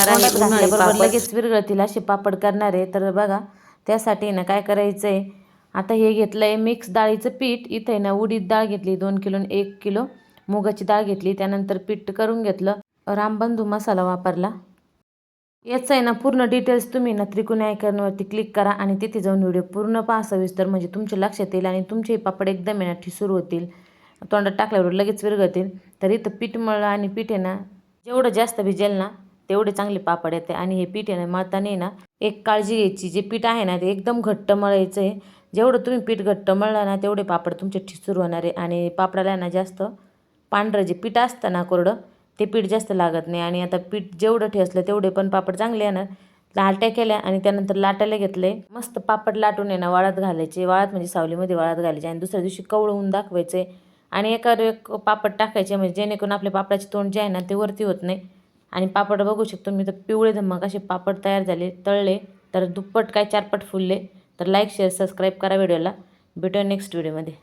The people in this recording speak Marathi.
प्रकार आहे उन्हाळी पापड लगेच विरघळतील असे पापड करणार आहे। तर बघा त्यासाठी ना काय करायचं आहे, आता हे घेतलं आहे मिक्स डाळीचं पीठ। इथं आहे ना उडीद डाळ घेतली 2 किलो, 1 किलो मुगाची डाळ घेतली, त्यानंतर पीठ करून घेतलं। रामबंधू मसाला वापरला। याचं आहे ना पूर्ण डिटेल्स तुम्ही ना त्रिकोणी आयकॉनवरती क्लिक करा आणि तिथे जाऊन व्हिडिओ पूर्ण पहा सविस्तर, म्हणजे तुमच्या लक्षात येईल आणि तुमचे पापड एकदम आहे ना ठिसूर होतील, तोंडात टाकल्यावर लगेच विरघळतील। तर इथं पीठ मळलं आणि पीठ आहे ना जेवढं जास्त भिजेल ना तेवढे चांगले पापड येते। आणि हे पीठ आहे ना मळताना ना एक काळजी घ्यायची, जे पीठ आहे ना ते एकदम घट्ट मळायचं आहे। जेवढं तुम्ही पीठ घट्ट मळलं ना तेवढे पापड तुमचे ठिसूर होणार आहे आणि पापडाला ना जास्त पांढरं जे पीठ असतं ना कोरडं ते पीठ जास्त लागत नाही। आणि आता पीठ जेवढं ठेसलं तेवढे पण पापड चांगले येणार। लाट्या केल्या आणि त्यानंतर लाटायला घेतले। मस्त पापड लाटून आहे ना वाळत घालायचे, वाळत म्हणजे सावलीमध्ये वाळत घालायचे आणि दुसऱ्या दिवशी कवळवून दाखवायचे आणि एकावर एक पापड टाकायचे, म्हणजे जेणेकरून आपल्या पापडाचे तोंड जे आहे ना ते वरती होत नाही। आणि पापड बघू शकतो मी तर पिवळे धम्मक असे पापड तयार झाले, तळले तर दुप्पट काय 4 पट फुलले। तर लाईक शेअर सबस्क्राईब करा व्हिडिओला। भेटूया नेक्स्ट व्हिडिओमध्ये।